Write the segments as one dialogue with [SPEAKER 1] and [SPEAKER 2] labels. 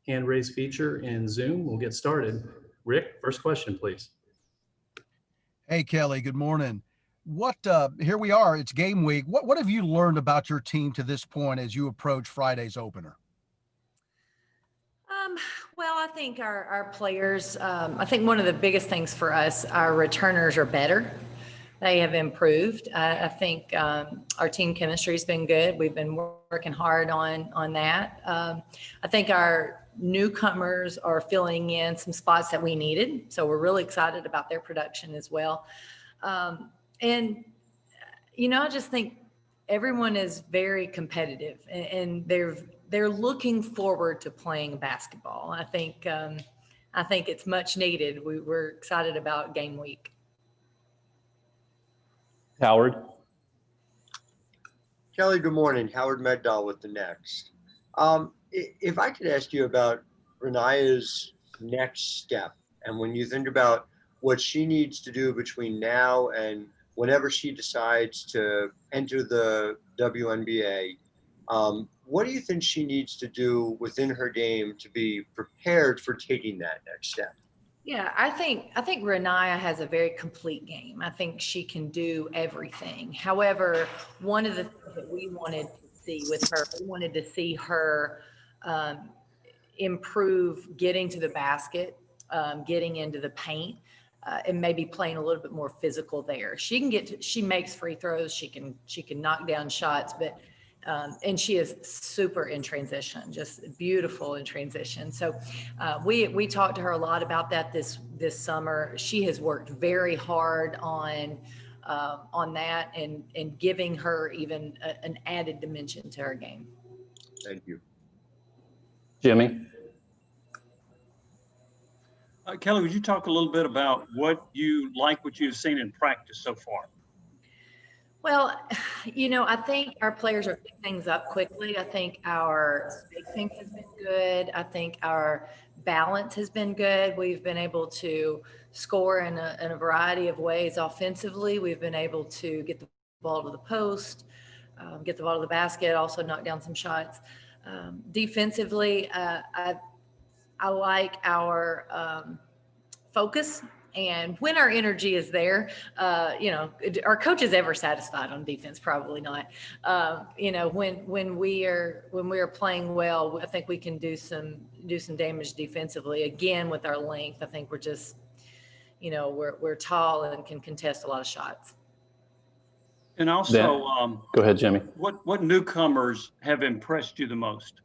[SPEAKER 1] hand raise feature in Zoom. We'll get started. Rick, first question, please.
[SPEAKER 2] Hey, Kelly, good morning. Here we are, it's game week. What have you learned about your team to this point as you approach Friday's opener?
[SPEAKER 3] Well, I think our players, I think one of the biggest things for us, our returners are better. They have improved. I think our team chemistry has been good. We've been working hard on that. I think our newcomers are filling in some spots that we needed. So we're really excited about their production as well. And, I just think everyone is very competitive and they're looking forward to playing basketball. I think it's much needed. We're excited about game week.
[SPEAKER 1] Howard.
[SPEAKER 4] Kelly, good morning. Howard Megdal with the Next. If I could ask you about Renaya's next step, and when you think about what she needs to do between now and whenever she decides to enter the WNBA, what do you think she needs to do within her game to be prepared for taking that next step?
[SPEAKER 3] Yeah, I think Renaya has a very complete game. I think she can do everything. However, one of the things that we wanted to see with her, we wanted to see her improve getting to the basket, getting into the paint, and maybe playing a little bit more physical there. She makes free throws. She can knock down shots, but and she is super in transition, just beautiful in transition. So we talked to her a lot about that this summer. She has worked very hard on that and giving her even an added dimension to her game.
[SPEAKER 4] Thank you.
[SPEAKER 1] Jimmy.
[SPEAKER 5] Kelly, would you talk a little bit about what you've seen in practice so far?
[SPEAKER 3] Well, I think our players are picking things up quickly. I think our spacing has been good. I think our balance has been good. We've been able to score in a variety of ways offensively. We've been able to get the ball to the post, get the ball to the basket, also knock down some shots. Defensively, I like our focus. And when our energy is there, our coach is ever satisfied on defense? Probably not. When we are playing well, I think we can do some damage defensively. Again, with our length, I think we're just, we're tall and can contest a lot of shots.
[SPEAKER 5] And also,
[SPEAKER 1] go ahead, Jimmy.
[SPEAKER 5] What newcomers have impressed you the most?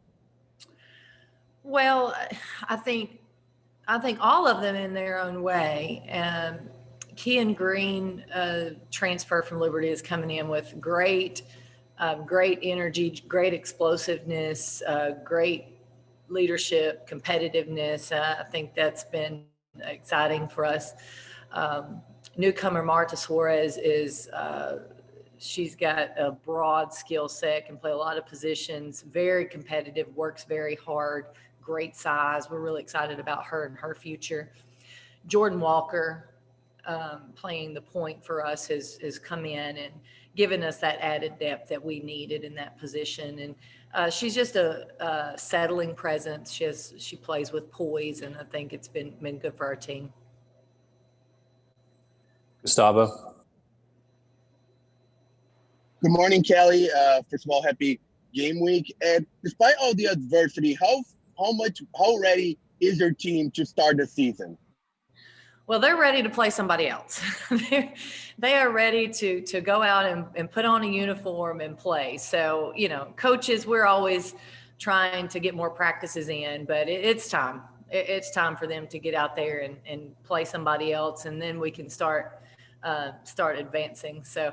[SPEAKER 3] Well, I think all of them in their own way. Kean Green, transfer from Liberty, is coming in with great energy, great explosiveness, great leadership, competitiveness. I think that's been exciting for us. Newcomer Marta Suarez she's got a broad skill set, can play a lot of positions, very competitive, works very hard. Great size. We're really excited about her and her future. Jordan Walker, playing the point for us, has come in and given us that added depth that we needed in that position. And she's just a settling presence. She plays with poise, and I think it's been good for our team.
[SPEAKER 1] Gustavo.
[SPEAKER 6] Good morning, Kelly. First of all, happy game week. And despite all the adversity, how ready is your team to start the season?
[SPEAKER 3] Well, they're ready to play somebody else. They are ready to go out and put on a uniform and play. So, coaches, we're always trying to get more practices in, but it's time. It's time for them to get out there and play somebody else, and then we can start advancing. So,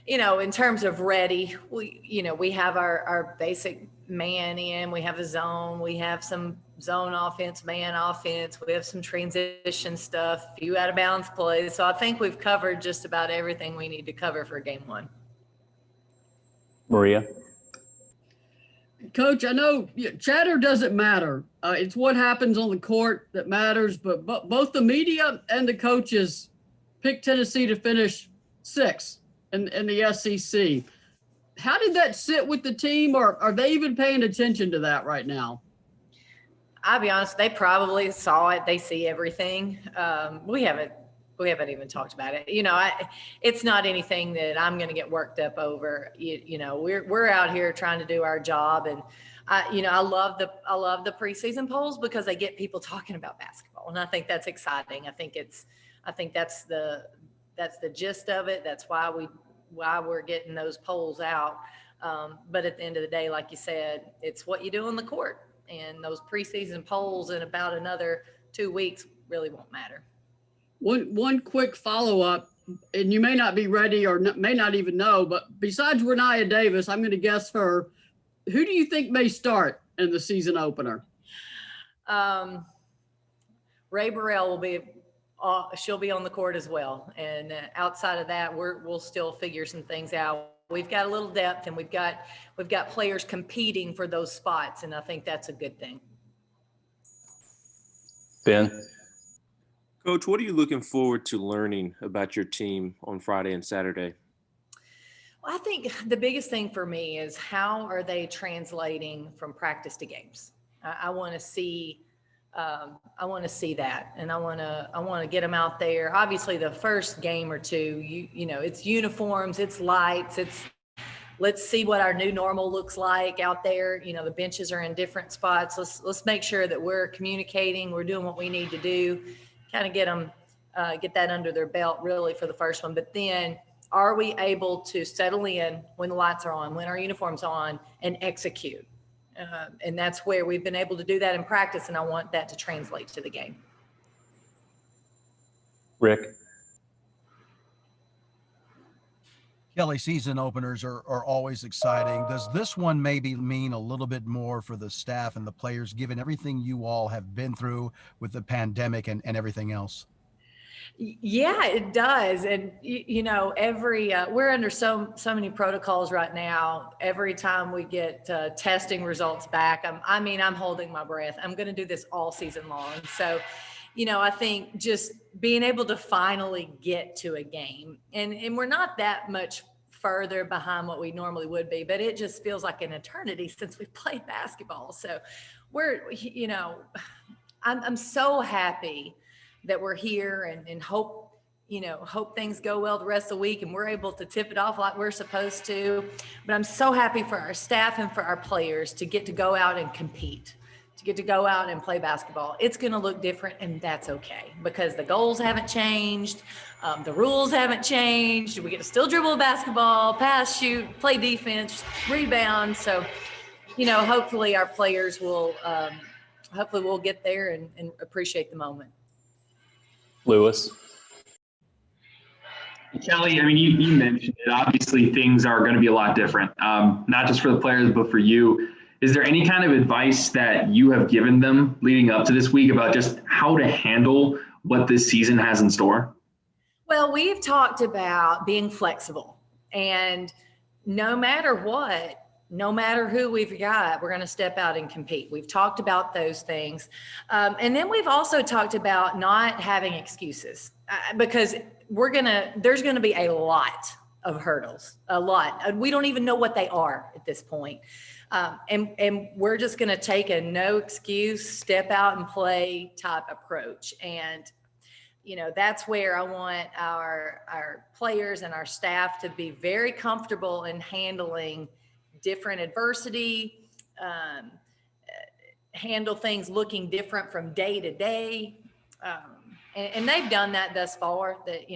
[SPEAKER 3] in terms of ready, we have our basic man in, we have a zone, we have some zone offense, man offense, we have some transition stuff, a few out of bounds plays. So I think we've covered just about everything we need to cover for game one.
[SPEAKER 1] Maria.
[SPEAKER 7] Coach, I know chatter doesn't matter. It's what happens on the court that matters, but both the media and the coaches picked Tennessee to finish sixth in the SEC. How did that sit with the team, or are they even paying attention to that right now?
[SPEAKER 3] I'll be honest, they probably saw it. They see everything. We haven't even talked about it. It's not anything that I'm going to get worked up over. We're out here trying to do our job, and I love the preseason polls because they get people talking about basketball, and I think that's exciting. I think that's the gist of it. That's why we're getting those polls out. But at the end of the day, like you said, it's what you do on the court, and those preseason polls in about another 2 weeks really won't matter.
[SPEAKER 7] One quick follow-up, and you may not be ready or may not even know, but besides Renia Davis, I'm going to guess her. Who do you think may start in the season opener?
[SPEAKER 3] Ray Burrell will be. She'll be on the court as well, and outside of that, we'll still figure some things out. We've got a little depth, and we've got players competing for those spots, and I think that's a good thing.
[SPEAKER 1] Ben?
[SPEAKER 8] Coach, what are you looking forward to learning about your team on Friday and Saturday?
[SPEAKER 3] Well, I think the biggest thing for me is how are they translating from practice to games? I want to see that, and I want to get them out there. Obviously, the first game or two, it's uniforms, it's lights, let's see what our new normal looks like out there. The benches are in different spots. Let's make sure that we're communicating, we're doing what we need to do, kind of get that under their belt really for the first one. But then, are we able to settle in when the lights are on, when our uniform's on, and execute? And that's where we've been able to do that in practice, and I want that to translate to the game.
[SPEAKER 1] Rick?
[SPEAKER 2] Kellie, season openers are always exciting. Does this one maybe mean a little bit more for the staff and the players, given everything you all have been through with the pandemic and everything else?
[SPEAKER 3] Yeah, it does. And we're under so many protocols right now. Every time we get testing results back, I'm holding my breath. I'm going to do this all season long. So, I think just being able to finally get to a game, and we're not that much further behind what we normally would be, but it just feels like an eternity since we played basketball. So I'm so happy that we're here, and hope things go well the rest of the week and we're able to tip it off like we're supposed to. But I'm so happy for our staff and for our players to get to go out and compete, to get to go out and play basketball. It's going to look different, and that's okay, because the goals haven't changed. The rules haven't changed. We get to still dribble a basketball, pass, shoot, play defense, rebound. So, hopefully our players will, we'll get there and appreciate the moment.
[SPEAKER 1] Lewis?
[SPEAKER 9] Kellie, you mentioned it. Obviously, things are going to be a lot different, not just for the players, but for you. Is there any kind of advice that you have given them leading up to this week about just how to handle what this season has in store?
[SPEAKER 3] Well, we've talked about being flexible, and no matter what, no matter who we've got, we're going to step out and compete. We've talked about those things. And then we've also talked about not having excuses, because there's going to be a lot of hurdles, a lot. We don't even know what they are at this point. And we're just going to take a no excuse, step out and play type approach. And, that's where I want our players and our staff to be very comfortable in handling different adversity, handle things looking different from day to day. And they've done that thus far. That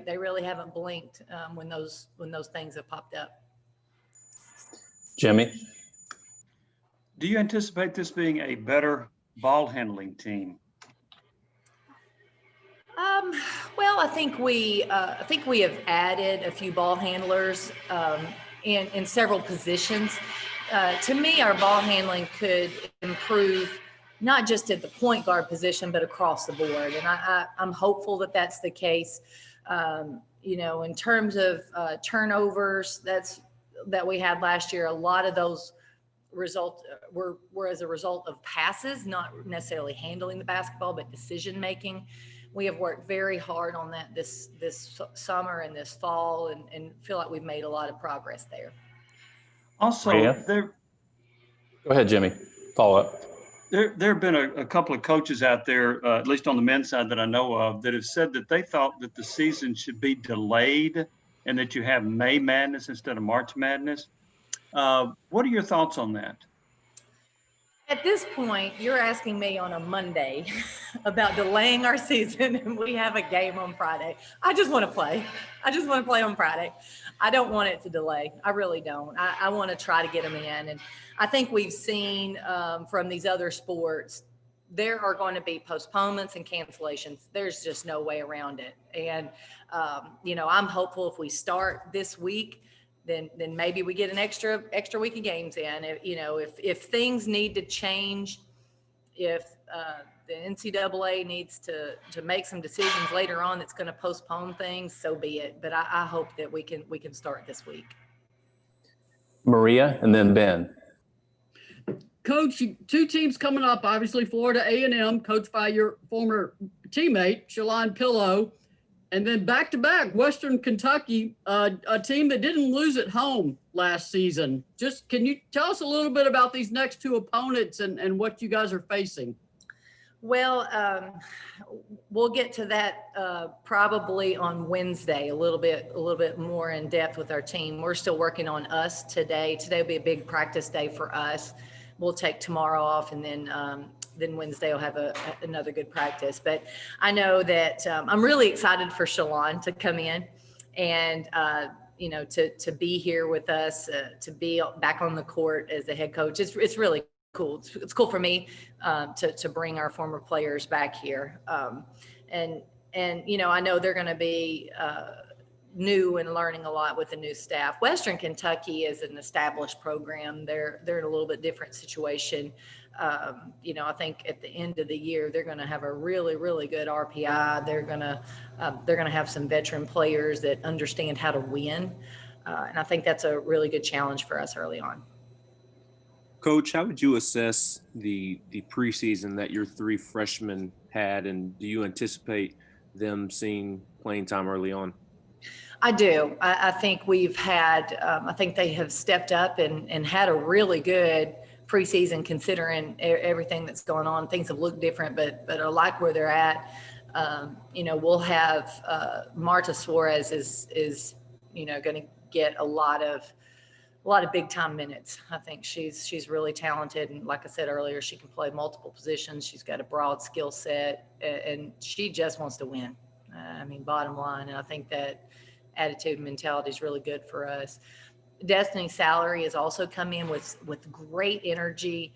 [SPEAKER 3] they really haven't blinked when those things have popped up.
[SPEAKER 1] Jimmy?
[SPEAKER 5] Do you anticipate this being a better ball handling team?
[SPEAKER 3] Well, I think we have added a few ball handlers in several positions. To me, our ball handling could improve not just at the point guard position, but across the board. And I'm hopeful that that's the case. In terms of turnovers that we had last year, a lot of those results were as a result of passes, not necessarily handling the basketball, but decision making. We have worked very hard on that this summer and this fall, and feel like we've made a lot of progress there.
[SPEAKER 5] Also,
[SPEAKER 1] Go ahead, Jimmy. Follow up.
[SPEAKER 5] There have been a couple of coaches out there, at least on the men's side that I know of, that have said that they thought that the season should be delayed and that you have May Madness instead of March Madness. What are your thoughts on that?
[SPEAKER 3] At this point, you're asking me on a Monday about delaying our season and we have a game on Friday. I just want to play. I just want to play on Friday. I don't want it to delay. I really don't. I want to try to get them in. And I think we've seen from these other sports, there are going to be postponements and cancellations. There's just no way around it. And, I'm hopeful if we start this week, then maybe we get an extra week of games in. If things need to change, if the NCAA needs to make some decisions later on that's going to postpone things, so be it. But I hope that we can start this week.
[SPEAKER 10] Maria, and then Ben.
[SPEAKER 7] Coach, two teams coming up, obviously Florida A&M, coached by your former teammate, Shalon Pillow. And then back-to-back, Western Kentucky, a team that didn't lose at home last season. Just can you tell us a little bit about these next two opponents and what you guys are facing?
[SPEAKER 3] Well, we'll get to that probably on Wednesday, a little bit more in depth with our team. We're still working on us today. Today will be a big practice day for us. We'll take tomorrow off, and then Wednesday will have another good practice. But I know that I'm really excited for Shalon to come in and, to be here with us, to be back on the court as the head coach. It's really cool. It's cool for me to bring our former players back here. And I know they're going to be new and learning a lot with the new staff. Western Kentucky is an established program. They're in a little bit different situation. I think at the end of the year, they're going to have a really, really good RPI. They're going to have some veteran players that understand how to win. And I think that's a really good challenge for us early on.
[SPEAKER 8] Coach, how would you assess the preseason that your three freshmen had, and do you anticipate them seeing playing time early on?
[SPEAKER 3] I do. I think we've had, I think they have stepped up and had a really good preseason considering everything that's going on. Things have looked different, but I like where they're at. We'll have Marta Suarez is going to get a lot of big time minutes. I think she's really talented. And like I said earlier, she can play multiple positions. She's got a broad skill set and she just wants to win. Bottom line. And I think that attitude and mentality is really good for us. Destiny Salary has also come in with great energy.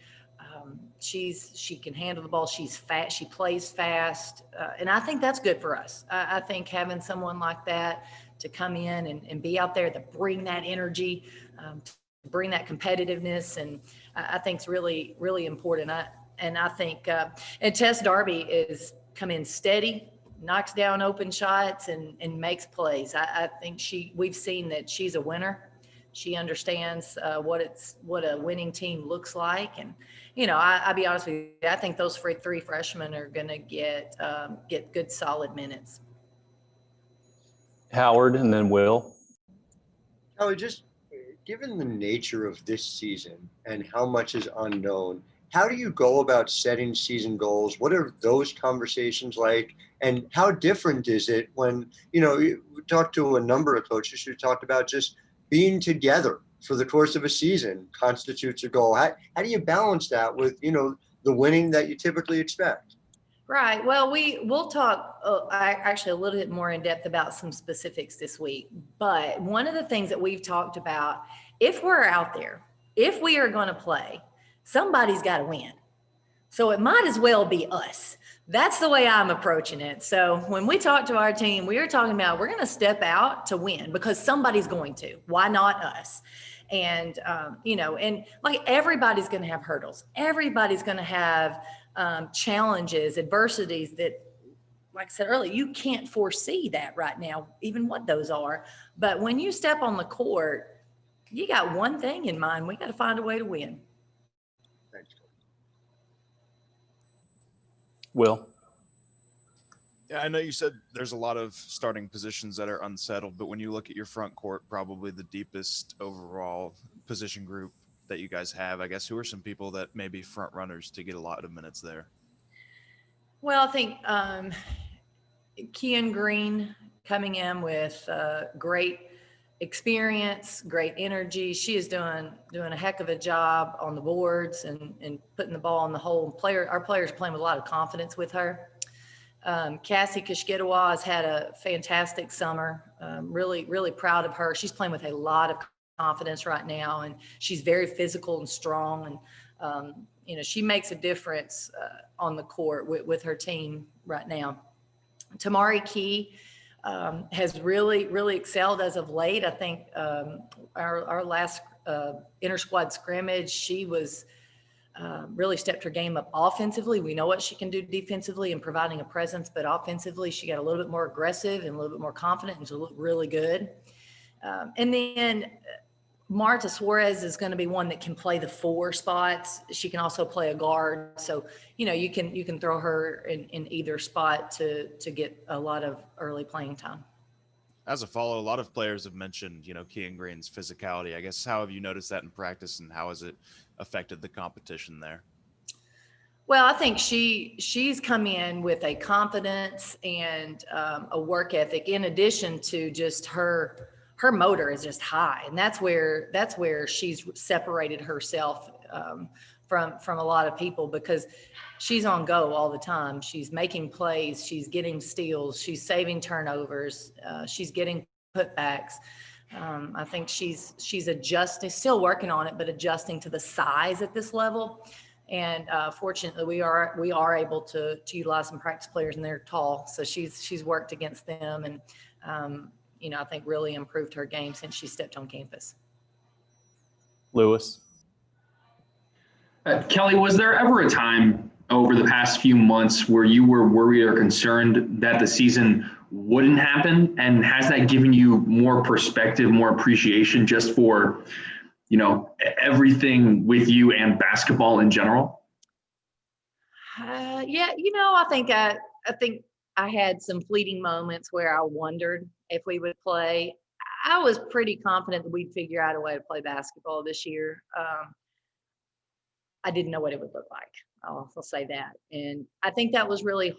[SPEAKER 3] She can handle the ball. She's fast. She plays fast. And I think that's good for us. I think having someone like that to come in and be out there to bring that energy, to bring that competitiveness. And I think it's really, really important. I think, and Tess Darby is come in steady, knocks down open shots and makes plays. I think we've seen that she's a winner. She understands what a winning team looks like. And, I'll be honest with you, I think those three freshmen are going to get good, solid minutes.
[SPEAKER 10] Howard, and then Will.
[SPEAKER 4] Kellie, just given the nature of this season and how much is unknown, how do you go about setting season goals? What are those conversations like? And how different is it when, we talked to a number of coaches who talked about just being together for the course of a season constitutes a goal. How do you balance that with, the winning that you typically expect?
[SPEAKER 3] Right. Well, we'll talk actually a little bit more in depth about some specifics this week. But one of the things that we've talked about, if we're out there, if we are going to play, somebody's got to win. So it might as well be us. That's the way I'm approaching it. So when we talk to our team, we are talking about we're going to step out to win because somebody's going to. Why not us? And, and like everybody's going to have hurdles. Everybody's going to have challenges, adversities that, like I said earlier, you can't foresee that right now, even what those are. But when you step on the court, you got one thing in mind. We got to find a way to win.
[SPEAKER 10] Will.
[SPEAKER 11] Yeah, I know you said there's a lot of starting positions that are unsettled, but when you look at your front court, probably the deepest overall position group that you guys have? I guess who are some people that may be front runners to get a lot of minutes there?
[SPEAKER 3] Well, I think Kean Green coming in with great experience, great energy. She is doing a heck of a job on the boards and putting the ball in the hole. Our players are playing with a lot of confidence with her. Cassie Kishkitawa has had a fantastic summer. Really proud of her. She's playing with a lot of confidence right now, and she's very physical and strong. And she makes a difference on the court with her team right now. Tamari Key has really excelled as of late. I think our last inter-squad scrimmage, she was really stepped her game up offensively. We know what she can do defensively and providing a presence, but offensively, she got a little bit more aggressive and a little bit more confident, and she looked really good. And then Marta Suarez is going to be one that can play the 4 spots. She can also play a guard. So, you can throw her in either spot to get a lot of early playing time.
[SPEAKER 11] As a follow, a lot of players have mentioned, Kean Green's physicality. I guess, how have you noticed that in practice, and how has it affected the competition there?
[SPEAKER 3] Well, I think she's come in with a confidence and a work ethic, in addition to just her motor is just high. And that's where she's separated herself from a lot of people, because she's on go all the time. She's making plays, she's getting steals, she's saving turnovers, she's getting putbacks. I think she's adjusting, still working on it, but adjusting to the size at this level. And fortunately, we are able to utilize some practice players, and they're tall, so she's worked against them, and I think really improved her game since she stepped on campus.
[SPEAKER 10] Lewis.
[SPEAKER 9] Kellie, was there ever a time over the past few months where you were worried or concerned that the season wouldn't happen? And has that given you more perspective, more appreciation just for, everything with you and basketball in general?
[SPEAKER 3] Yeah, I think I had some fleeting moments where I wondered if we would play. I was pretty confident that we'd figure out a way to play basketball this year. I didn't know what it would look like. I'll say that. And I think that was really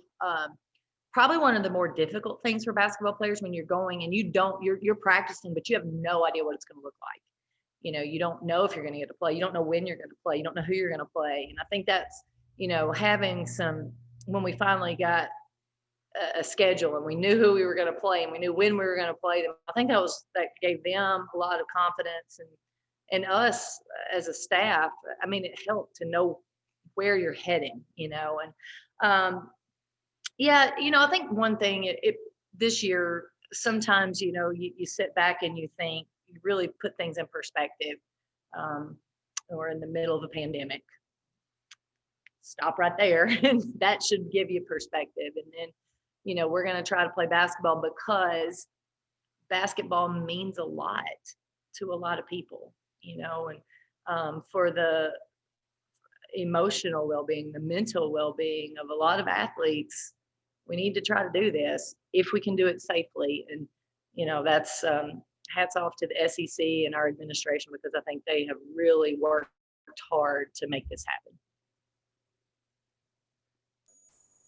[SPEAKER 3] probably one of the more difficult things for basketball players, when you're going and you're practicing, but you have no idea what it's going to look like. You don't know if you're going to get to play. You don't know when you're going to play. You don't know who you're going to play. And I think that's, having when we finally got a schedule and we knew who we were going to play and we knew when we were going to play them, I think that gave them a lot of confidence, and us as a staff. I mean, it helped to know where you're heading, and I think one thing this year, sometimes, you sit back and you think, you really put things in perspective. We're in the middle of a pandemic. Stop right there. And that should give you perspective. And then, we're going to try to play basketball because basketball means a lot to a lot of people, and for the emotional well-being, the mental well-being of a lot of athletes, we need to try to do this if we can do it safely. And, that's hats off to the SEC and our administration, because I think they have really worked hard to make this happen.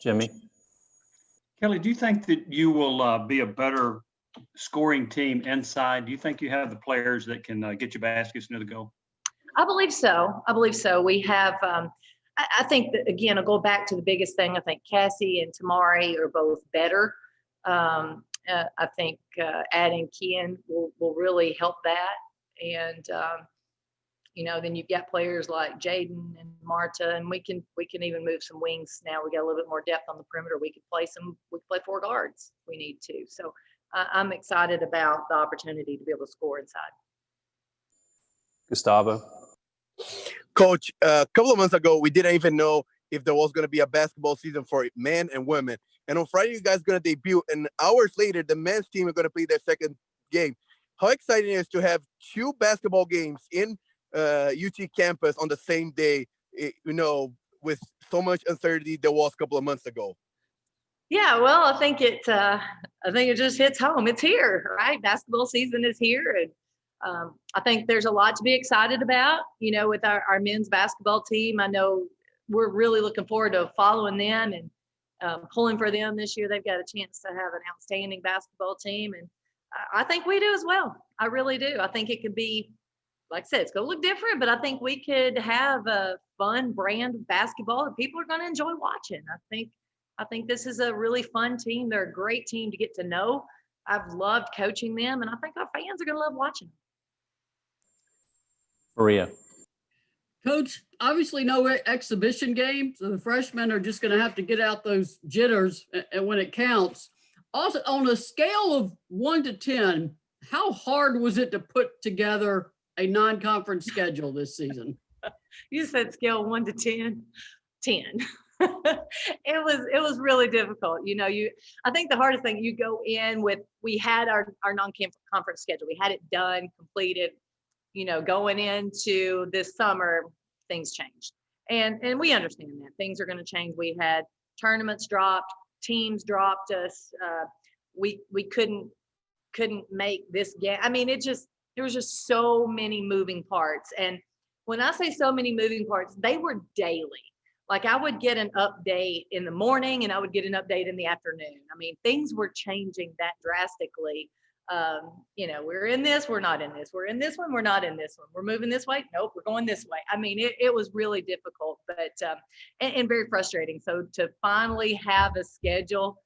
[SPEAKER 10] Jimmy.
[SPEAKER 5] Kellie, do you think that you will be a better scoring team inside? Do you think you have the players that can get you baskets near the goal?
[SPEAKER 3] I believe so. We have, I think that, again, I'll go back to the biggest thing. I think Cassie and Tamari are both better. I think adding Kean will really help that. And, then you've got players like Jaden and Marta, and we can even move some wings now. We got a little bit more depth on the perimeter. We could play 4 guards if we need to. So I'm excited about the opportunity to be able to score inside.
[SPEAKER 10] Gustavo.
[SPEAKER 6] Coach, a couple of months ago, we didn't even know if there was going to be a basketball season for men and women. And on Friday, you guys are going to debut. And hours later, the men's team are going to play their second game. How exciting it is to have 2 basketball games in UT campus on the same day, with so much uncertainty there was a couple of months ago.
[SPEAKER 3] Yeah, well, I think it just hits home. It's here, right? Basketball season is here, I think there's a lot to be excited about, you know, with our men's basketball team. I know we're really looking forward to following them and pulling for them this year. They've got a chance to have an outstanding basketball team. And I think we do as well. I really do. I think it could be, like I said, it's going to look different, but I think we could have a fun brand of basketball that people are going to enjoy watching. I think this is a really fun team. They're a great team to get to know. I've loved coaching them, and I think our fans are going to love watching them.
[SPEAKER 10] Maria.
[SPEAKER 7] Coach, obviously no exhibition game, so the freshmen are just going to have to get out those jitters and when it counts. Also, on a scale of 1 to 10, how hard was it to put together a non-conference schedule this season?
[SPEAKER 3] You said scale 1 to 10. 10. It was really difficult. You know, I think the hardest thing, you go in with, we had our non-conference schedule. We had it done, completed. You know, going into this summer, things changed. And we understand that things are going to change. We had tournaments dropped, teams dropped us. We couldn't make this game. I mean, there was just so many moving parts. And when I say so many moving parts, they were daily. Like I would get an update in the morning and I would get an update in the afternoon. I mean, things were changing that drastically. You know, we're in this, we're not in this. We're in this one, we're not in this one. We're moving this way. Nope, we're going this way. I mean, it was really difficult, but and very frustrating. So to finally have a schedule,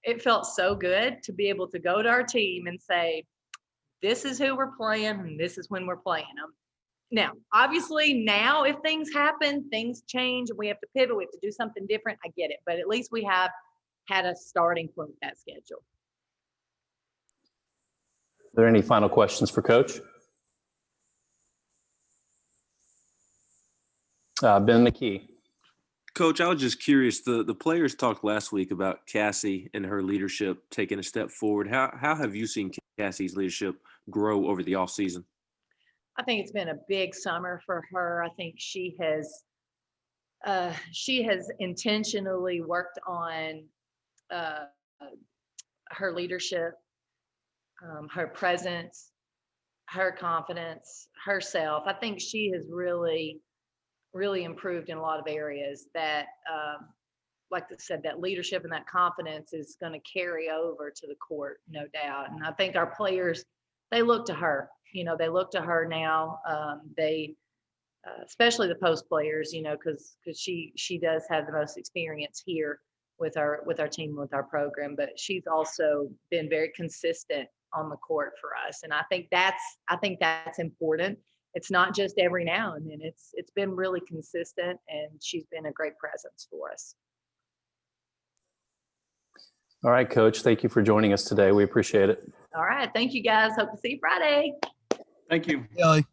[SPEAKER 3] it felt so good to be able to go to our team and say, this is who we're playing and this is when we're playing them. Now, obviously now if things happen, things change and we have to pivot, we have to do something different. I get it, but at least we have had a starting point with that schedule.
[SPEAKER 10] Are there any final questions for Coach? Ben McKee.
[SPEAKER 8] Coach, I was just curious. The players talked last week about Cassie and her leadership taking a step forward. How have you seen Cassie's leadership grow over the offseason?
[SPEAKER 3] I think it's been a big summer for her. I think she has intentionally worked on her leadership, her presence, her confidence, herself. I think she has really improved in a lot of areas that, like I said, that leadership and that confidence is going to carry over to the court, no doubt. And I think our players, they look to her. You know, they look to her now. They, especially the post players, you know, because she does have the most experience here with our team, with our program. But she's also been very consistent on the court for us, and I think that's important. It's not just every now and then. It's been really consistent, and she's been a great presence for us.
[SPEAKER 10] All right, Coach. Thank you for joining us today. We appreciate it.
[SPEAKER 3] All right. Thank you, guys. Hope to see you Friday.
[SPEAKER 5] Thank you.
[SPEAKER 2] Kelly.